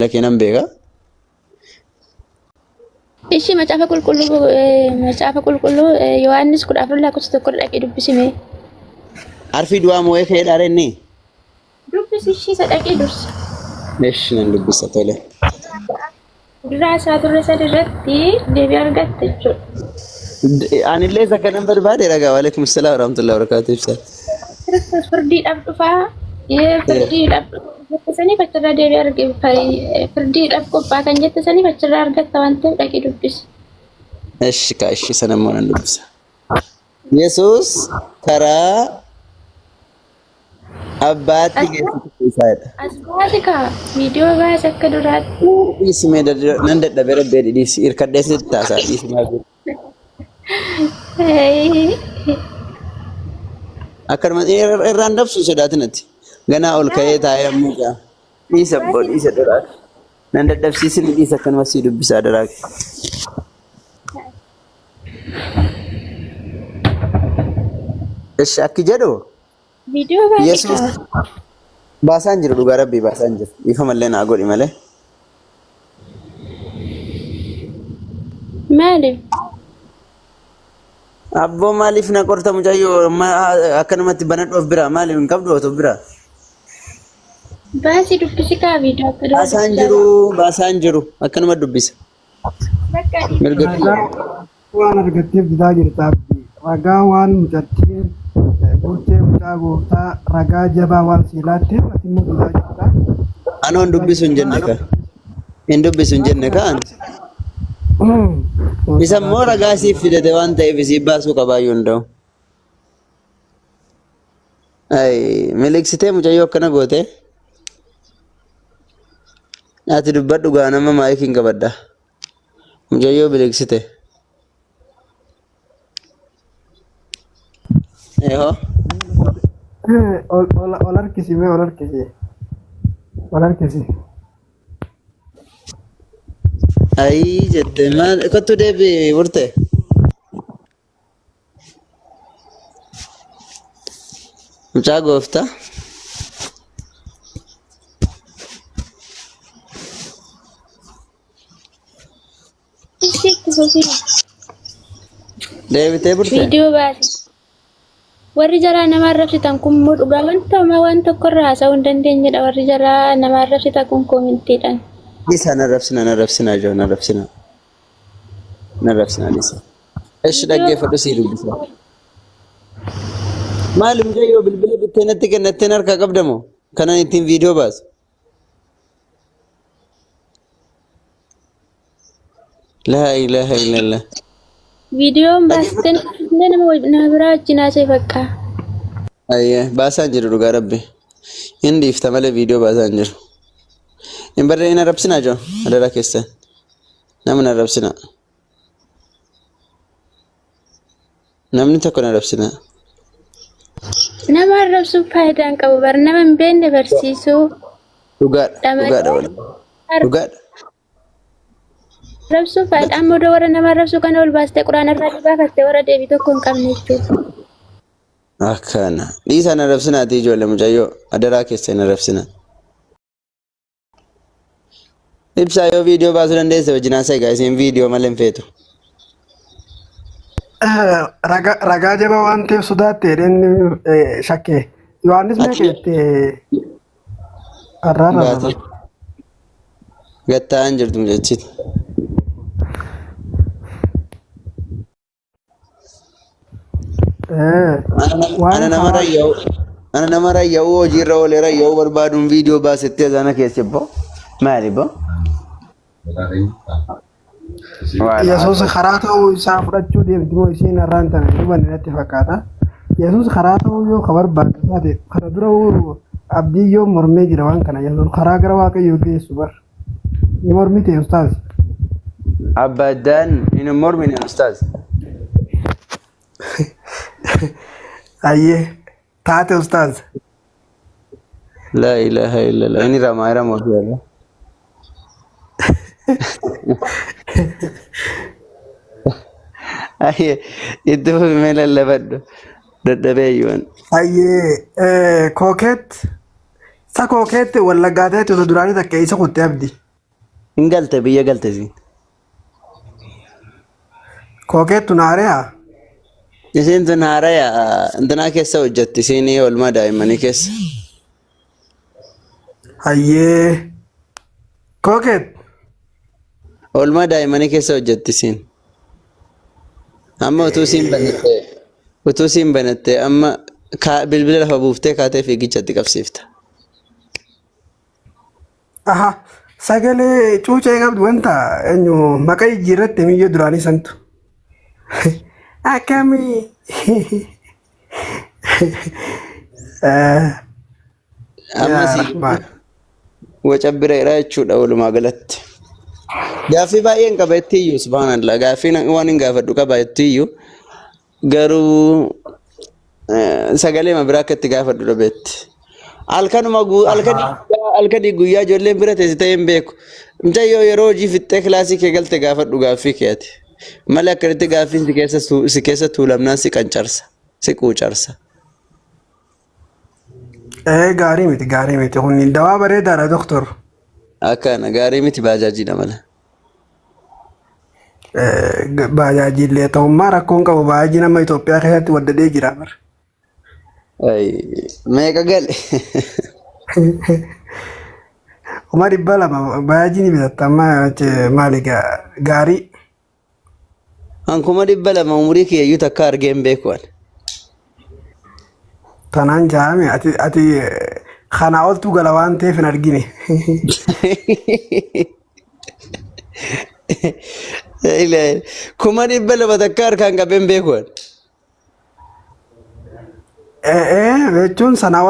لكن أم بيجا إيش ما تعرف كل كله ما تعرف كل يوانس كل أفراد لا كنت تقول أكيد بسمه عارفي دوا مويه خير أرني بس إيش أكيد بس ليش نلبس طوله دراسة الرتي دي بيرجع تجول يعني ليس كان بربادي رجع وعليكم السلام ورحمة الله وبركاته بسات فردي أبدفع فردي أبدفعني فترة دي بيرجع فردي أبدفع كان جت سني فترة أرجع توانت أكيد بس إيش كايش سنة ما نلبسها يسوس ترى أباتي كيسات أسمعك فيديو بس كدرات اسمه ده نندت ده بربادي دي سير كدس التاسع اسمه أكثر من الرندب سوسدات نتي غنا أول كاي تايم موجا إيسا بود إيسا دراك نندت ده سيسن إيسا كان مسير بيسا دراك إيش أكيد فيديو بس يسوع باسانجر دوغا ربي باسانجر يفهم لنا أقول إماله مالي أبو مالي فينا كورتا مجايو ما أكن ما تبنت أفبرا مالي من قبل أفبرا بس دبسي كا فيديو باسانجرو أكن ما دبس وأنا رجعت بداية التابي رجاوان مجتين بوتة مجاوبتا رجا جباوان سيلاتي متمو بداية أنا دبس سنجنك إن دبس سنجنك أنت bisa mora gasi fide de wanta e visi basu kabayundo ay melik site mujayo kana gote ati dubbadu gana mama ikin gabadda mujayo melik site eho olar kisi ay jette ma kottu debi urte mucha gofta debi te urte video bas warri jara nama rabsitan kun mudhuga wanta korra sa'un dandeenye da warri jara nama rabsita kun commenti dan لسه نرفسنا جو نرفسنا لسه ايش دقي فدوسي لسه معلم جايو بالبلي بتنتك نتنر كقدمو كان انتين فيديو بس لا اله الا الله فيديو بس تننا ما نبرا جناسه فكا ايه باسانجر دوغا ربي اندي افتمل فيديو باسانجر إن برينا ربسنا جو هذا راكيسة نامنا ربسنا نامني تكون ربسنا نما ربسو فايدان كابو برنامج بين برسيسو لغات ربسو فايدان مودو ورا نما ربسو كانوا الباستة قرآن الرجبا كستة ورا ديبيتو كون كامنيتو أكنا ليس أنا ربسنا تيجو ولا مجايو هذا راكيسة أنا ربسنا ibsa yo video basu dandeesse wajjina sai guys in video malen feetu raga jaba wante sudate den shakke yohannis me kete arara gatta anjirtum jechit ana namara yawo jirra olera yawo barbadum video basette zana kesebbo malibo Yesus kharato isa fudhachu deebdimo isiin arraantan duban irratti fakkaata Yesus kharato yoo khabar baatade khara dura abdii yoo mormee jira waan kana Yesus kharaa gara waaqayyoo geessu bar ni mormite ustaaz abadan in mormine ustaaz ayye taate ustaaz la ilaha illa allah ini ramayra mofiya aye itu mele lebaddo daddabeeywan aye koket sa koket wala gaade to durani takke isa kutte abdi Ingalte biyya galte siin. Kookeettu naareyaa. Isiin tun haaraya intanaa keessa hojjetti isiin oolmaa daa'immanii keessa. Hayyee. Kookeet. Oolmaa daa'immanii keessa hojjetti isiin. Amma utuu siin banatte amma bilbila lafa buuftee kaatee fiigichatti qabsiifta. Aha. Sagalee cuucee qabdu wanta eenyu maqaa jijjiirratti miyyoo duraanii santu. Akkamii. Amma waca bireedha jechuudha walumaa galatti. Gaaffii baay'een qaba iyyuu subhaanallah gaaffii waan hin gaafadhu qaba iyyuu garuu sagalee biraa akka itti gaafadhu dhabeetti. Halkanii guyyaa ijoolleen bira teessitee hin beeku. Mucayyoo yeroo hojii fixxee kilaasii kee galte gaafadhu gaaffii keeti. Malee akkanitti gaaffiin si keessa tuulamnaan si qancarsa, si quucarsa. Gaarii miti kun dawaa bareedaadha doktor. Akkana gaarii miti baajaajiidha mala. Baajaajiillee ta'ummaa rakkoon qabu baajii nama Itoophiyaa keessatti waddadee jira bara. Meeqa gale? Kuma 200 baajii ni bitatta amma maali gaarii. An kuma 200 umurii kiyyuu takka argee hin beeku ani. Tanaan jaame ati kana oltu gala waan ta'eef hin argine. Kuma 200 takka harkaan qabee hin beeku ani. Jechuun sanaa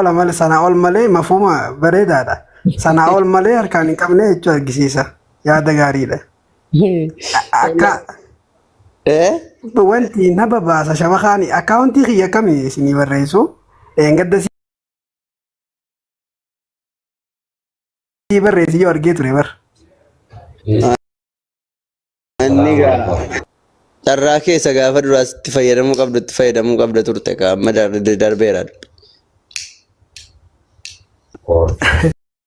ol malee mafuma bareedaadha. Sanaa ol malee harkaan hin qabne jechuu argisiisa. Yaada gaariidha. Akka wanti na babaasa shabakaani akkaawuntii kiyya kamii isinii barreessu gadda sii barreessi yoo argee ture bar. Inni carraa keessa gaafa duraas itti fayyadamuu qabda turte amma darbeera.